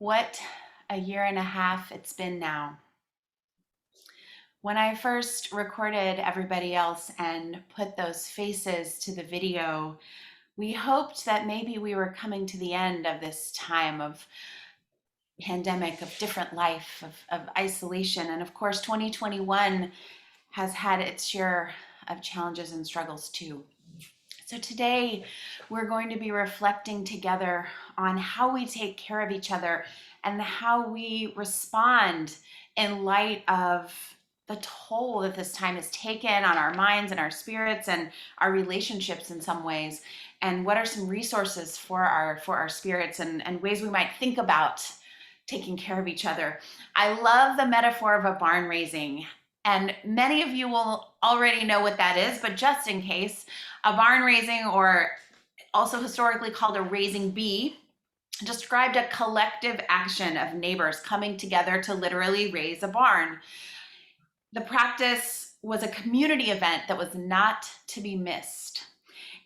What a year and a half it's been now. When I first recorded everybody else and put those faces to the video, we hoped that maybe we were coming to the end of this time of pandemic, of different life, of isolation. And of course, 2021 has had its share of challenges and struggles too. So today we're going to be reflecting together on how we take care of each other and how we respond in light of the toll that this time has taken on our minds and our spirits and our relationships in some ways. And what are some resources for our spirits and ways we might think about taking care of each other. I love the metaphor of a barn raising. And many of you will already know what that is, but just in case, a barn raising, or also historically called a raising bee, described a collective action of neighbors coming together to literally raise a barn. The practice was a community event that was not to be missed.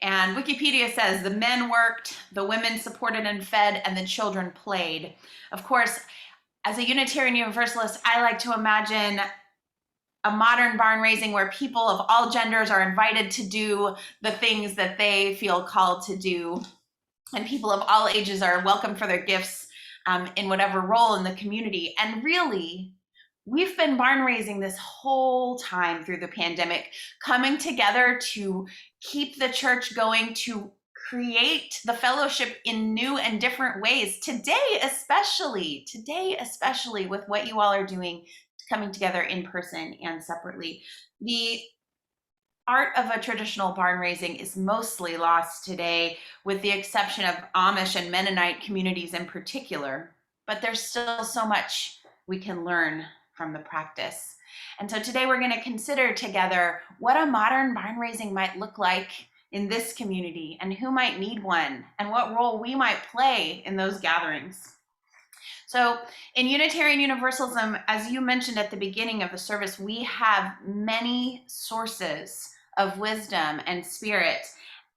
And Wikipedia says the men worked, the women supported and fed, and the children played. Of course, as a Unitarian Universalist, I like to imagine a modern barn raising where people of all genders are invited to do the things that they feel called to do. And people of all ages are welcome for their gifts in whatever role in the community. And really, we've been barn raising this whole time through the pandemic, coming together to keep the church going, to create the fellowship in new and different ways. Today, especially with what you all are doing, coming together in person and separately. The art of a traditional barn raising is mostly lost today, with the exception of Amish and Mennonite communities in particular, but there's still so much we can learn from the practice. And so today we're going to consider together what a modern barn raising might look like in this community, and who might need one, and what role we might play in those gatherings. So in Unitarian Universalism, as you mentioned at the beginning of the service, we have many sources of wisdom and spirit.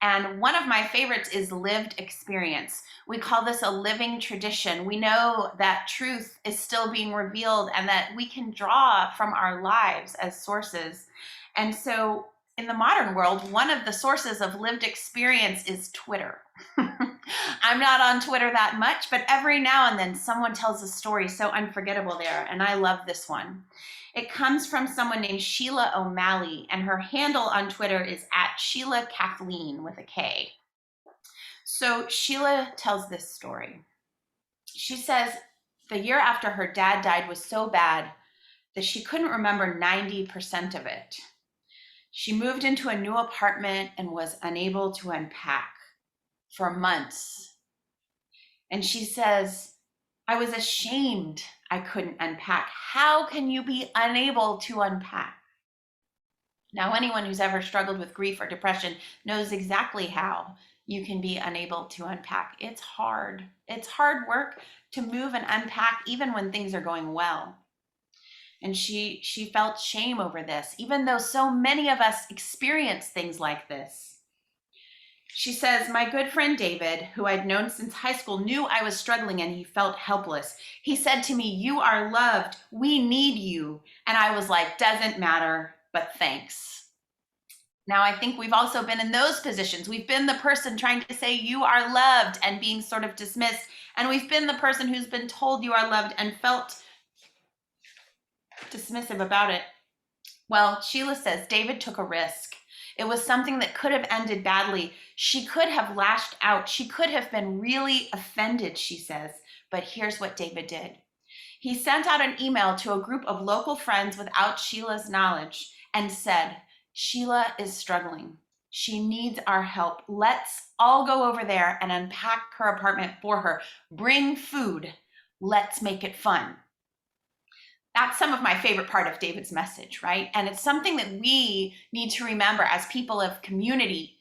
And one of my favorites is lived experience. We call this a living tradition. We know that truth is still being revealed and that we can draw from our lives as sources. And so in the modern world, one of the sources of lived experience is Twitter. I'm not on Twitter that much, but every now and then someone tells a story so unforgettable there, and I love this one. It comes from someone named Sheila O'Malley, and her handle on Twitter is @SheilaKathleen with a K. So Sheila tells this story. She says the year after her dad died was so bad that she couldn't remember 90% of it. She moved into a new apartment and was unable to unpack for months. And she says, I was ashamed I couldn't unpack. How can you be unable to unpack? Now, anyone who's ever struggled with grief or depression knows exactly how you can be unable to unpack. It's hard. It's hard work to move and unpack even when things are going well. And she felt shame over this, even though so many of us experience things like this. She says, my good friend David, who I'd known since high school, knew I was struggling and he felt helpless. He said to me, you are loved. We need you. And I was like, doesn't matter, but thanks. Now, I think we've also been in those positions. We've been the person trying to say you are loved and being sort of dismissed. And we've been the person who's been told you are loved and felt dismissive about it. Well, Sheila says David took a risk. It was something that could have ended badly. She could have lashed out. She could have been really offended, she says. But here's what David did. He sent out an email to a group of local friends without Sheila's knowledge and said, Sheila is struggling. She needs our help. Let's all go over there and unpack her apartment for her. Bring food. Let's make it fun. That's some of my favorite part of David's message, right? And it's something that we need to remember as people of community.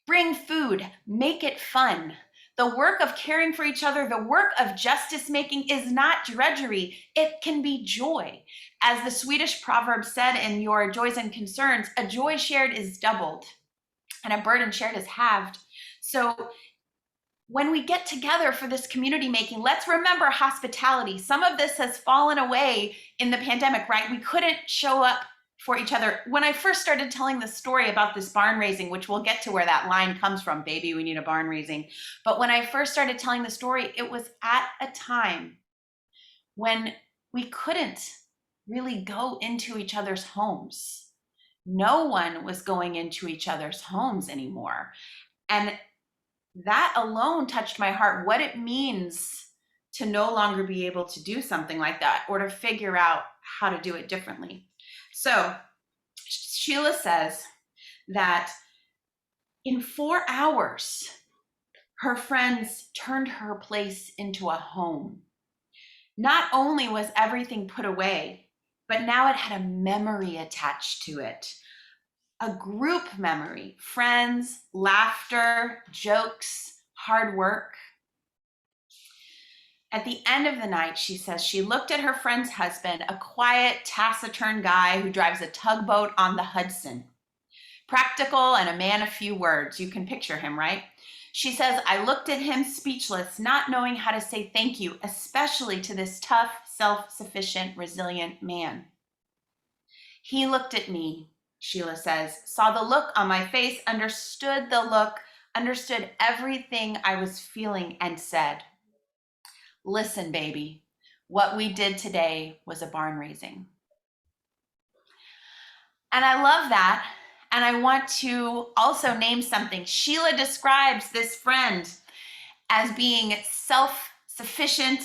Bring food, make it fun. The work of caring for each other, the work of justice making is not drudgery. It can be joy. As the Swedish proverb said in Your Joys and Concerns, a joy shared is doubled and a burden shared is halved. So when we get together for this community making, let's remember hospitality. Some of this has fallen away in the pandemic, right? We couldn't show up for each other. When I first started telling the story about this barn raising, which we'll get to where that line comes from, baby, we need a barn raising. But when I first started telling the story, it was at a time when we couldn't really go into each other's homes. No one was going into each other's homes anymore. And that alone touched my heart, what it means to no longer be able to do something like that or to figure out how to do it differently. So Sheila says that in 4 hours, her friends turned her place into a home. Not only was everything put away, but now it had a memory attached to it. A group memory, friends, laughter, jokes, hard work. At the end of the night, she says, she looked at her friend's husband, a quiet, taciturn guy who drives a tugboat on the Hudson. Practical and a man of few words. You can picture him, right? She says, I looked at him speechless, not knowing how to say thank you, especially to this tough, self-sufficient, resilient man. He looked at me, Sheila says, saw the look on my face, understood the look, understood everything I was feeling, and said, listen, baby, what we did today was a barn raising. And I love that. And I want to also name something. Sheila describes this friend as being self-sufficient,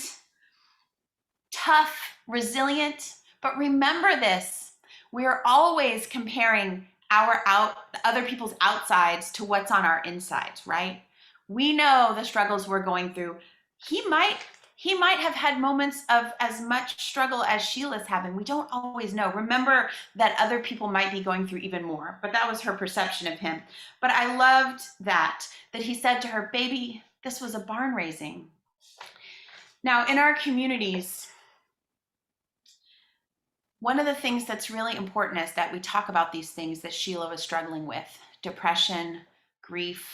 tough, resilient. But remember this, we are always comparing other people's outsides to what's on our insides, right? We know the struggles we're going through. He might have had moments of as much struggle as Sheila's having. We don't always know. Remember that other people might be going through even more, but that was her perception of him. But I loved that he said to her, baby, this was a barn raising. Now, in our communities, one of the things that's really important is that we talk about these things that Sheila was struggling with: depression, grief,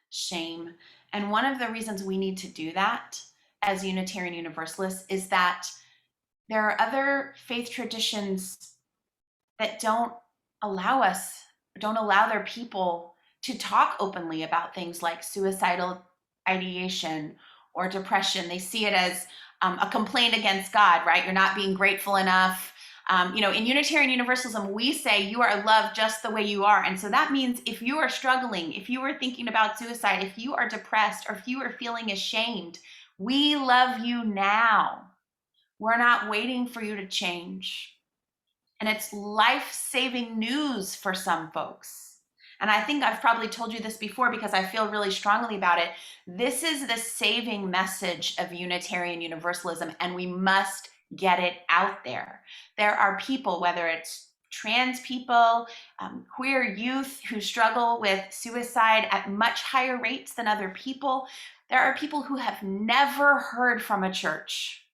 shame. And one of the reasons we need to do that as Unitarian Universalists is that there are other faith traditions that don't allow their people to talk openly about things like suicidal ideation or depression. They see it as a complaint against God, right? You're not being grateful enough. In Unitarian Universalism, we say you are loved just the way you are. And so that means if you are struggling, if you are thinking about suicide, if you are depressed, or if you are feeling ashamed, we love you now. We're not waiting for you to change. And it's life-saving news for some folks. And I think I've probably told you this before because I feel really strongly about it. This is the saving message of Unitarian Universalism, and we must get it out there. There are people, whether it's trans people, queer youth who struggle with suicide at much higher rates than other people. There are people who have never heard from a church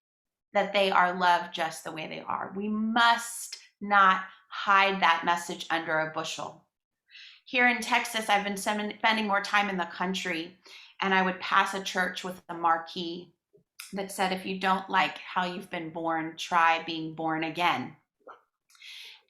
that they are loved just the way they are. We must not hide that message under a bushel. Here in Texas, I've been spending more time in the country, and I would pass a church with a marquee that said, if you don't like how you've been born, try being born again.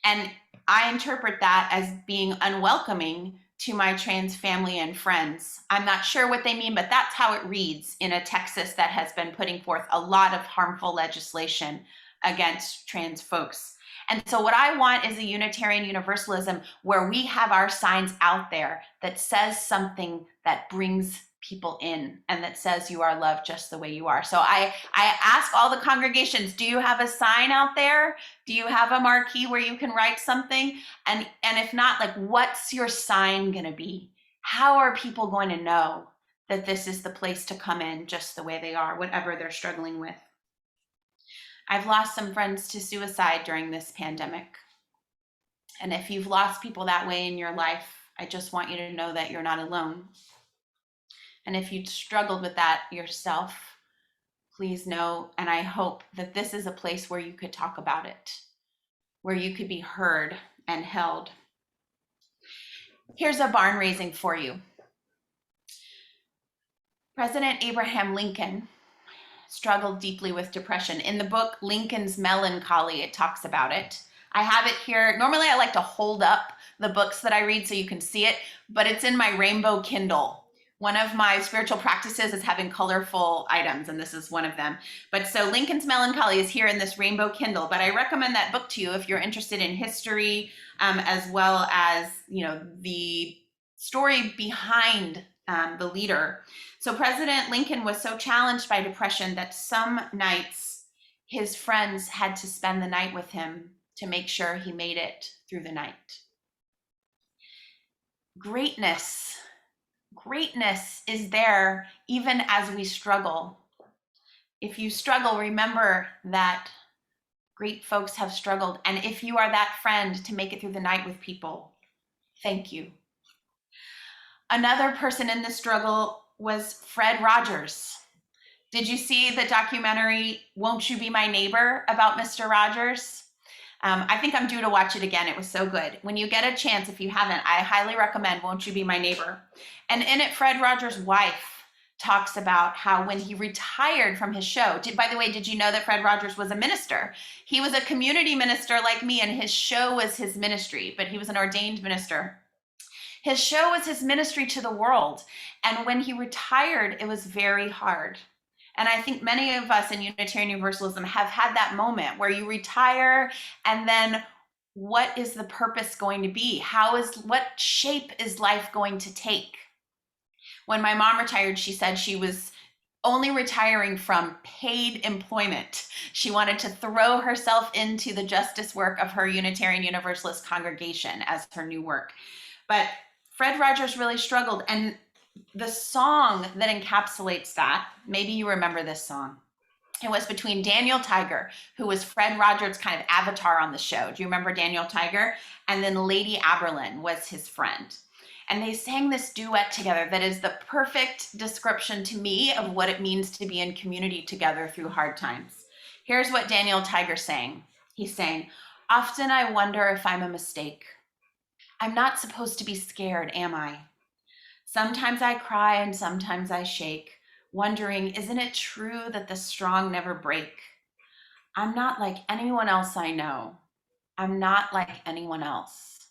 And I interpret that as being unwelcoming to my trans family and friends. I'm not sure what they mean, but that's how it reads in a Texas that has been putting forth a lot of harmful legislation against trans folks. And so what I want is a Unitarian Universalism where we have our signs out there that says something that brings people in and that says you are loved just the way you are. So I ask all the congregations, do you have a sign out there? Do you have a marquee where you can write something? And if not, like, what's your sign going to be? How are people going to know that this is the place to come in just the way they are, whatever they're struggling with? I've lost some friends to suicide during this pandemic. And if you've lost people that way in your life, I just want you to know that you're not alone. And if you struggled with that yourself, please know, and I hope that this is a place where you could talk about it, where you could be heard and held. Here's a barn raising for you. President Abraham Lincoln struggled deeply with depression. In the book Lincoln's Melancholy, it talks about it. I have it here. Normally, I like to hold up the books that I read so you can see it, but it's in my rainbow Kindle. One of my spiritual practices is having colorful items, and this is one of them. But so Lincoln's Melancholy is here in this rainbow Kindle, but I recommend that book to you if you're interested in history, as well as, the story behind the leader. So President Lincoln was so challenged by depression that some nights his friends had to spend the night with him to make sure he made it through the night. Greatness is there even as we struggle. If you struggle, remember that great folks have struggled. And if you are that friend to make it through the night with people, thank you. Another person in the struggle was Fred Rogers. Did you see the documentary, Won't You Be My Neighbor, about Mr. Rogers? I think I'm due to watch it again. It was so good. When you get a chance, if you haven't, I highly recommend Won't You Be My Neighbor. And in it, Fred Rogers' wife talks about how when he retired from his show, by the way, did you know that Fred Rogers was a minister? He was a community minister like me, and his show was his ministry, but he was an ordained minister. His show was his ministry to the world. And when he retired, it was very hard. And I think many of us in Unitarian Universalism have had that moment where you retire, and then what is the purpose going to be? What shape is life going to take? When my mom retired, she said she was only retiring from paid employment. She wanted to throw herself into the justice work of her Unitarian Universalist congregation as her new work. But Fred Rogers really struggled, and the song that encapsulates that, maybe you remember this song. It was between Daniel Tiger, who was Fred Rogers' kind of avatar on the show. Do you remember Daniel Tiger? And then Lady Aberlin was his friend. And they sang this duet together that is the perfect description to me of what it means to be in community together through hard times. Here's what Daniel Tiger sang. He sang, "Often I wonder if I'm a mistake. I'm not supposed to be scared, am I? Sometimes I cry and sometimes I shake, wondering, isn't it true that the strong never break? I'm not like anyone else I know. I'm not like anyone else."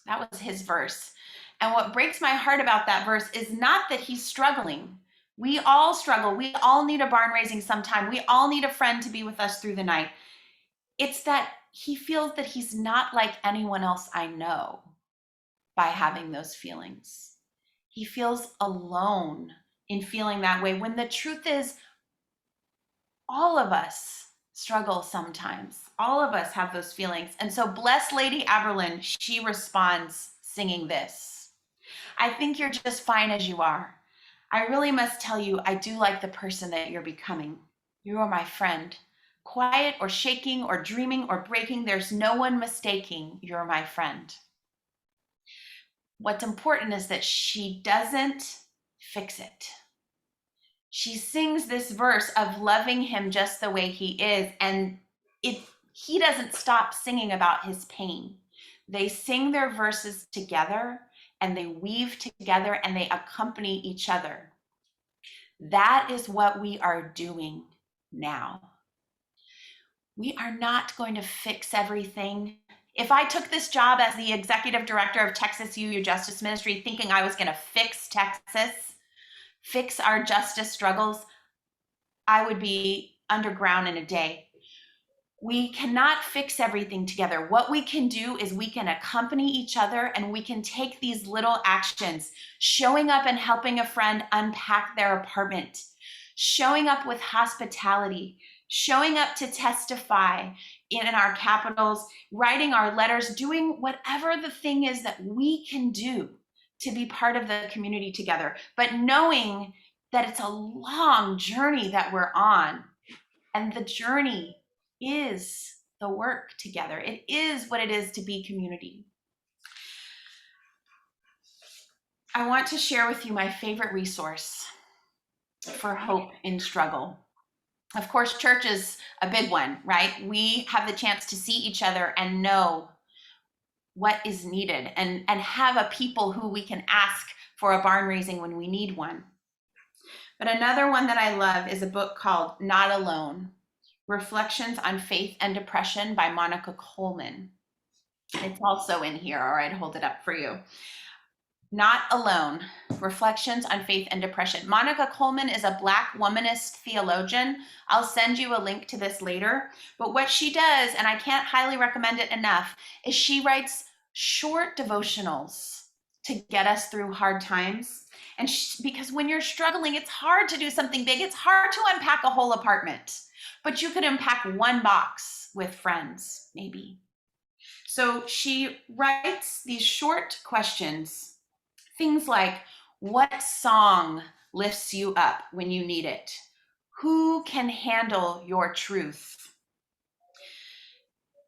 That was his verse. And what breaks my heart about that verse is not that he's struggling. We all struggle. We all need a barn raising sometime. We all need a friend to be with us through the night. It's that he feels that he's not like anyone else I know by having those feelings. He feels alone in feeling that way, when the truth is all of us struggle sometimes. All of us have those feelings. And so bless Lady Aberlin, she responds singing this. "I think you're just fine as you are. I really must tell you, I do like the person that you're becoming. You are my friend. Quiet or shaking or dreaming or breaking, there's no one mistaking you're my friend." What's important is that she doesn't fix it. She sings this verse of loving him just the way he is, and he doesn't stop singing about his pain. They sing their verses together, and they weave together, and they accompany each other. That is what we are doing now. We are not going to fix everything. If I took this job as the executive director of Texas UU Justice Ministry thinking I was going to fix Texas, fix our justice struggles, I would be underground in a day. We cannot fix everything together. What we can do is we can accompany each other, and we can take these little actions, showing up and helping a friend unpack their apartment, showing up with hospitality, showing up to testify in our capitals, writing our letters, doing whatever the thing is that we can do to be part of the community together, but knowing that it's a long journey that we're on, and the journey is the work together. It is what it is to be community. I want to share with you my favorite resource for hope in struggle. Of course, church is a big one, right? We have the chance to see each other and know what is needed, and have a people who we can ask for a barn raising when we need one. But another one that I love is a book called Not Alone: Reflections on Faith and Depression by Monica Coleman. It's also in here, or I'd hold it up for you. Not Alone: Reflections on Faith and Depression. Monica Coleman is a Black womanist theologian. I'll send you a link to this later. But what she does, and I can't highly recommend it enough, is she writes short devotionals to get us through hard times. And because when you're struggling, it's hard to do something big. It's hard to unpack a whole apartment, but you could unpack one box with friends, maybe. So she writes these short questions. Things like, what song lifts you up when you need it? Who can handle your truth?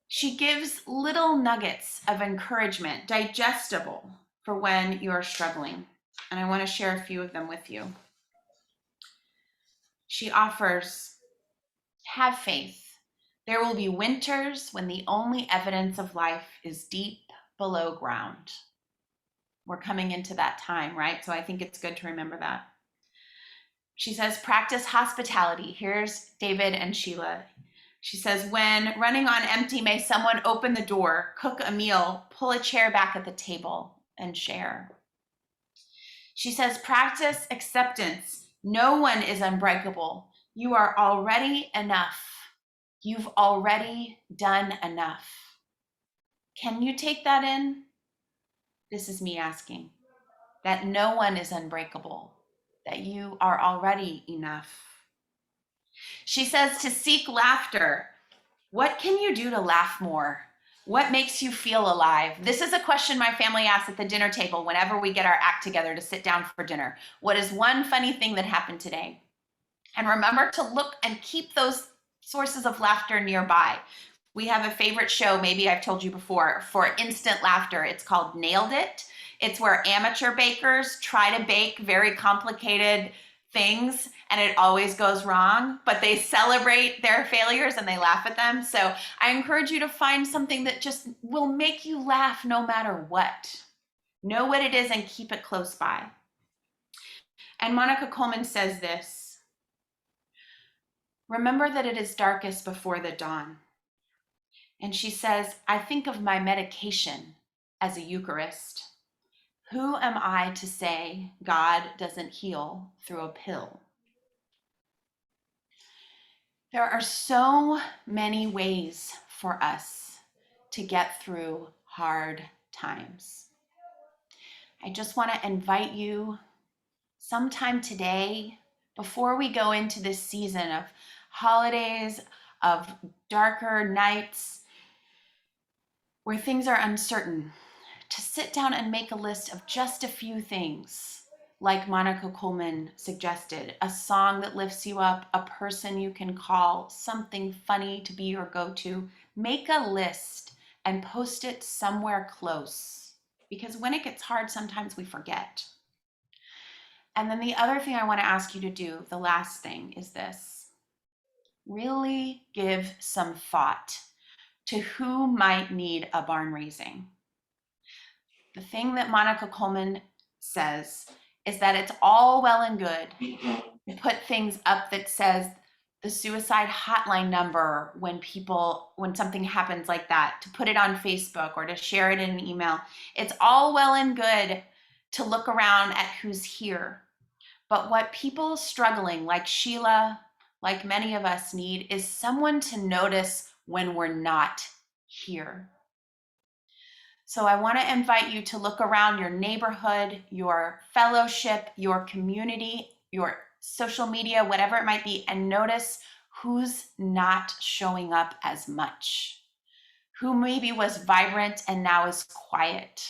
She gives little nuggets of encouragement, digestible for when you're struggling. And I want to share a few of them with you. She offers, have faith. There will be winters when the only evidence of life is deep below ground. We're coming into that time, right? So I think it's good to remember that. She says, practice hospitality. Here's David and Sheila. She says, when running on empty, may someone open the door, cook a meal, pull a chair back at the table, and share. She says, practice acceptance. No one is unbreakable. You are already enough. You've already done enough. Can you take that in? This is me asking. That no one is unbreakable, that you are already enough. She says to seek laughter. What can you do to laugh more? What makes you feel alive? This is a question my family asks at the dinner table whenever we get our act together to sit down for dinner. What is one funny thing that happened today? And remember to look and keep those sources of laughter nearby. We have a favorite show, maybe I've told you before, for instant laughter. It's called Nailed It. It's where amateur bakers try to bake very complicated things and it always goes wrong, but they celebrate their failures and they laugh at them. So I encourage you to find something that just will make you laugh no matter what. Know what it is and keep it close by. And Monica Coleman says this, remember that it is darkest before the dawn. And she says, I think of my medication as a Eucharist. Who am I to say God doesn't heal through a pill? There are so many ways for us to get through hard times. I just want to invite you sometime today, before we go into this season of holidays, of darker nights, where things are uncertain, to sit down and make a list of just a few things, like Monica Coleman suggested, a song that lifts you up, a person you can call, something funny to be your go-to. Make a list and post it somewhere close, because when it gets hard, sometimes we forget. And then the other thing I want to ask you to do, the last thing, is this. Really give some thought to who might need a barn raising. The thing that Monica Coleman says is that it's all well and good to put things up that says the suicide hotline number when something happens like that, to put it on Facebook or to share it in an email. It's all well and good to look around at who's here. But what people struggling, like Sheila, like many of us, need is someone to notice when we're not here. So I want to invite you to look around your neighborhood, your fellowship, your community, your social media, whatever it might be, and notice who's not showing up as much, who maybe was vibrant and now is quiet.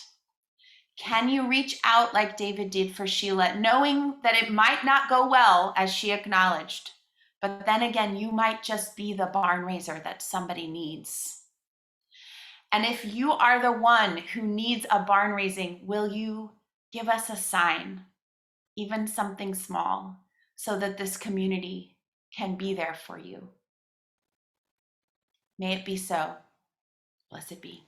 Can you reach out like David did for Sheila, knowing that it might not go well, as she acknowledged, but then again, you might just be the barn raiser that somebody needs. And if you are the one who needs a barn raising, will you give us a sign, even something small, so that this community can be there for you? May it be so. Blessed be.